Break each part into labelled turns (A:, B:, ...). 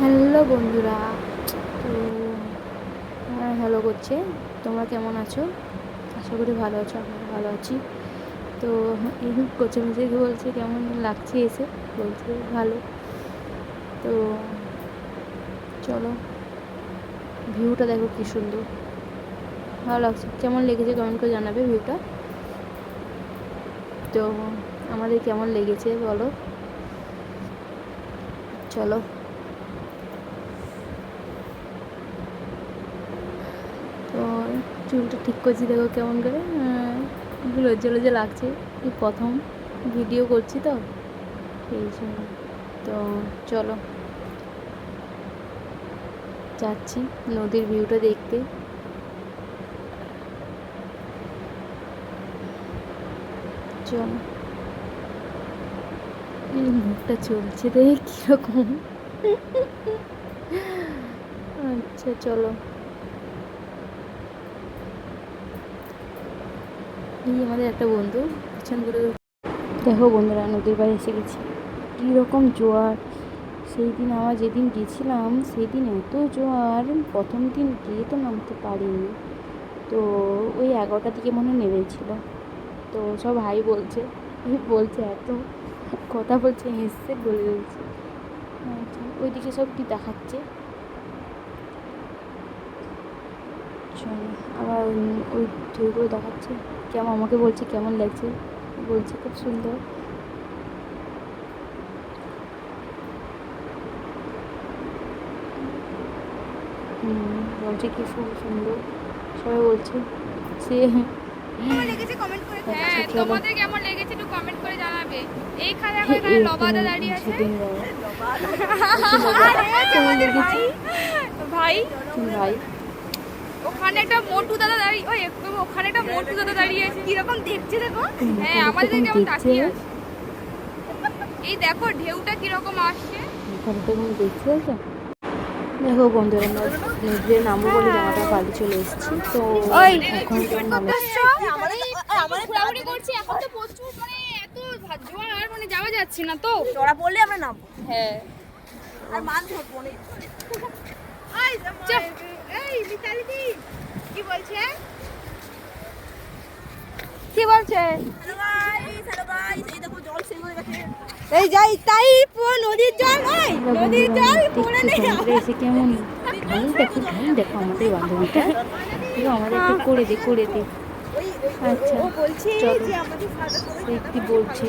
A: Hello বন্ধুরা, তো hello করছে। তোমরা কেমন আছো? আশা করি ভালো আছো। আমরা ভালো আছি। তো এই কোচে মেজেকে বলছে কেমন লাগছে এসে, বলছে ভালো। তো চলো, ভিউটা দেখো কী সুন্দর, ভালো লাগছে। কেমন লেগেছে কমেন্ট করে জানাবে ভিউটা। তো আমাদের কেমন লেগেছে বলো। চলো, তো চুলটা ঠিক করছি, দেখো কেমন করে একটু লজ্জা লজ্জা লাগছে। এই প্রথম ভিডিও করছি তো এই জন্য। তো চলো, যাচ্ছি নদীর ভিউটা দেখতে। চলো, এই মুখটা চলছে দেখে কীরকম। আচ্ছা চলো, এই আমাদের একটা বন্ধু পিছন করে। দেখো বন্ধুরা, নদীর পাড়ে এসে গেছি। কীরকম জোয়ার! সেই দিন আমরা যেদিন গেছিলাম সেই দিন এত জোয়ার, প্রথম দিন গিয়ে তো নামতে পারিনি। তো ওই 11টার দিকে মনে হয় নেমেছিল। তো সব ভাই বলছে এত কথা বলছে, হেসছে, বলে বলছে। আচ্ছা, ওইদিকে সব কি দেখাচ্ছে। চলো, আবার ওই ঢেউগুলো দেখাচ্ছে। কেমন আমাকে বলছে কেমন লাগছে, বলছে খুব সুন্দর। বলছে কি খুব সুন্দর, সবাই বলছে সে।
B: কেমন লেগেছে কমেন্ট করে। হ্যাঁ, তোমাদের কেমন লেগেছে একটু কমেন্ট করে জানাবে। এইখানে এখন এখানে লবাদা দাঁড়িয়ে আছে।
A: কেমন লেগেছে
B: ভাই
A: ভাই?
B: ওখানে একটা মোটু দাদা দাঁড়িয়ে, ওই ওখানে একটা মোটু দাদা দাঁড়িয়ে আছে, কিরকম দেখছে দেখো। হ্যাঁ, আমাদের কেমন তাকিয়ে আছে। এই দেখো ঢেউটা কিরকম আসছে,
A: দেখছে। দেখো বন্ধুরা, নদীতে নামবো বলে জামাটা পাল্টে চলে এসেছি। তো এখন নামে
B: ঘোরাঘুরি করছি। এখন তো প্রচুর মানে এত জোয়ার, মানে যাওয়া যাচ্ছে না। তো চড়া পড়লে আমরা নামবো। হ্যাঁ, আর মান ধরবো না। এই মিতালি দি কি বলছে? কি বলছে? হ্যালো গাইস, এই দেখো জল সেই হয়ে গেছে। এই যাই তাই পুরো নদীর জল, ওই নদীর জল পুরো নেই।
A: এসে কেমন ঢাল দেখো, ঢাল দেখো আমাদের বান্ধবীটা। দেখো আমাদের একটু করে দে। আচ্ছা
B: ও বলছে যে আমাদের
A: সে কি বলছে?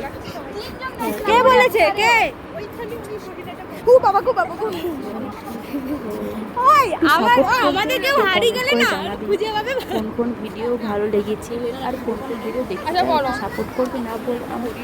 B: কে বলেছে? কে? ওইখানে উনি বডিটাটা ও বাবা গো বাবা গো। ওই আমাদের কেউ হারিয়ে গেলে না খুঁজে পাবে।
A: কোন ভিডিও ভালো লেগেছে আর কোন ভিডিও দেখতে সাপোর্ট করবে না বল আমাকে।